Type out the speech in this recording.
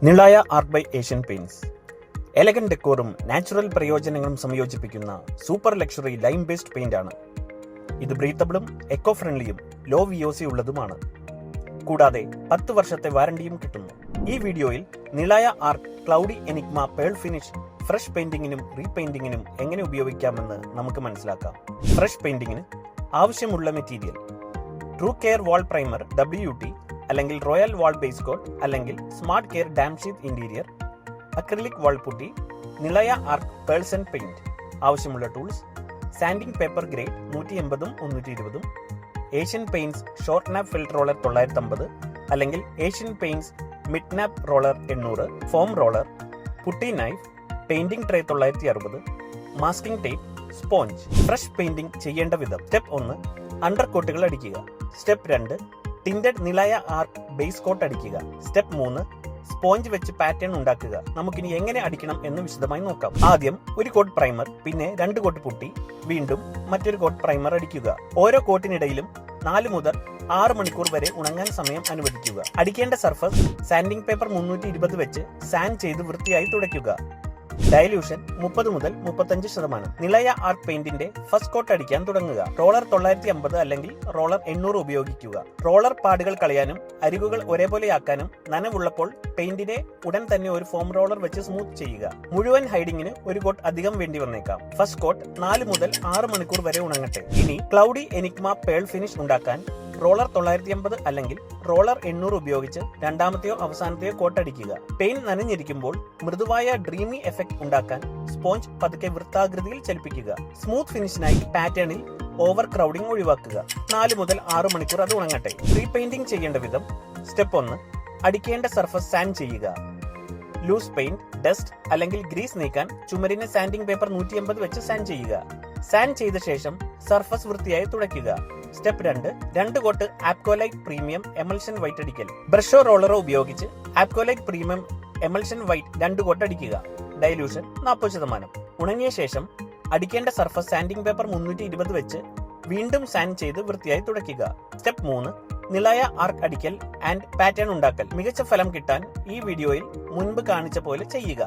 നിളായ art by Asian paints elegant ഡെക്കോറും natural പ്രയോജനങ്ങളും സംയോജിപ്പിക്കുന്ന super luxury lime based paint ആണ്. ഇത് ബ്രീത്തബിളും എക്കോ ഫ്രണ്ട്ലിയും ലോ VOC ഉള്ളതുമാണ്. കൂടാതെ 10 വർഷത്തെ വാറണ്ടിയും കിട്ടുന്നു. ഈ വീഡിയോയിൽ Nilaya art cloudy enigma pearl finish fresh പെയിന്റിങ്ങിനും റീപെയിന്റിങ്ങിനും എങ്ങനെ ഉപയോഗിക്കാമെന്ന് നമുക്ക് മനസ്സിലാക്കാം. ഫ്രഷ് പെയിന്റിങ്ങിന് ആവശ്യമുള്ള material: true care wall primer WT അല്ലെങ്കിൽ റോയൽ വാൾ ബേസ് കോട്ട് അല്ലെങ്കിൽ smart care damp sheet interior, acrylic wall putty, Nilaya art pearls and paint. ആവശ്യമുള്ള tools: sanding paper grade 180 120, Asian paints short nap filter roller 950 അല്ലെങ്കിൽ Asian paints mid nap roller 800, foam roller, putty knife, painting tray 960, masking tape, sponge. Fresh painting ചെയ്യേണ്ട വിധം: step 1 under കോട്ടുകൾ അടിക്കുക. Step 2 tinted Nilaya art base coat അടിക്കുക. Step 3 sponge വെച്ച് pattern ഉണ്ടാക്കുക. നമുക്കിനി എങ്ങനെ അടിക്കണം എന്ന് വിശദമായി നോക്കാം. ആദ്യം ഒരു കോട്ട് പ്രൈമർ, പിന്നെ 2 കോട്ട് പുട്ടി, വീണ്ടും മറ്റൊരു കോട്ട് പ്രൈമർ അടിക്കുക. ഓരോ കോട്ടിനിടയിലും 4 മുതൽ 6 മണിക്കൂർ വരെ ഉണങ്ങാൻ സമയം അനുവദിക്കുക. അടിക്കേണ്ട സർഫസ് സാൻഡിംഗ് പേപ്പർ 320 വെച്ച് സാൻഡ് ചെയ്ത് വൃത്തിയായി തുടയ്ക്കുക. ഡയലൂഷൻ 30 മുതൽ 35%. നിളായ ആർട്ട് പെയിന്റിന്റെ ഫസ്റ്റ് കോട്ട് അടിക്കാൻ തുടങ്ങുക. റോളർ 950 അല്ലെങ്കിൽ റോളർ 800 ഉപയോഗിക്കുക. റോളർ പാടുകൾ കളയാനും അരികുകൾ ഒരേപോലെയാക്കാനും നനവുള്ളപ്പോൾ പെയിന്റിനെ ഉടൻ തന്നെ ഒരു ഫോം റോളർ വെച്ച് സ്മൂത്ത് ചെയ്യുക. മുഴുവൻ ഹൈഡിങ്ങിന് ഒരു കോട്ട് അധികം വേണ്ടി വന്നേക്കാം. ഫസ്റ്റ് കോട്ട് 4 മുതൽ 6 മണിക്കൂർ വരെ ഉണങ്ങട്ടെ. ഇനി ക്ലൗഡി എനിഗ്മ പേൾ ഫിനിഷ് ഉണ്ടാക്കാൻ റോളർ 950 അല്ലെങ്കിൽ റോളർ 800 ഉപയോഗിച്ച് രണ്ടാമത്തെയോ അവസാനത്തെയോ കോട്ട് അടിക്കുക. പെയിന്റ് നനഞ്ഞിരിക്കുമ്പോൾ മൃദുവായ ഡ്രീമി എഫക്ട് ഉണ്ടാക്കാൻ സ്പോഞ്ച് പതുക്കെ വൃത്താകൃതിയിൽ ചലിപ്പിക്കുക. സ്മൂത്ത് ഫിനിഷിനായി പാറ്റേണിൽ ഓവർ ക്രൗഡിംഗ് ഒഴിവാക്കുക. 4 മുതൽ 6 മണിക്കൂർ അത് ഉണങ്ങട്ടെ. റീപെയിന്റിംഗ് ചെയ്യേണ്ട വിധം: സ്റ്റെപ്പ് 1 അടിക്കേണ്ട സർഫസ് സാൻഡ് ചെയ്യുക. ലൂസ് പെയിന്റ്, ഡസ്റ്റ് അല്ലെങ്കിൽ ഗ്രീസ് നീക്കാൻ ചുമരിന് സാൻഡിംഗ് പേപ്പർ 180 വെച്ച് സാൻഡ് ചെയ്യുക. സാൻഡ് ചെയ്ത ശേഷം സർഫസ് വൃത്തിയായി തുടയ്ക്കുക. Step 2 coat Apcolite premium emulsion white അടിക്കൽ. ബ്രഷോ റോളറോ ഉപയോഗിച്ച് Apcolite premium emulsion white 2 coat അടിക്കുക. ഡയലൂഷൻ 40%. ഉണങ്ങിയ ശേഷം അടിക്കേണ്ട സർഫസ് സാൻഡിംഗ് പേപ്പർ 320 വെച്ച് വീണ്ടും സാൻഡ് ചെയ്ത് വൃത്തിയായി തുടയ്ക്കുക. സ്റ്റെപ്പ് 3 നിളായ ആർട്ട് അടിക്കൽ ആൻഡ് പാറ്റേൺ ഉണ്ടാക്കൽ. മികച്ച ഫലം കിട്ടാൻ ഈ വീഡിയോയിൽ മുൻപ് കാണിച്ച പോലെ ചെയ്യുക.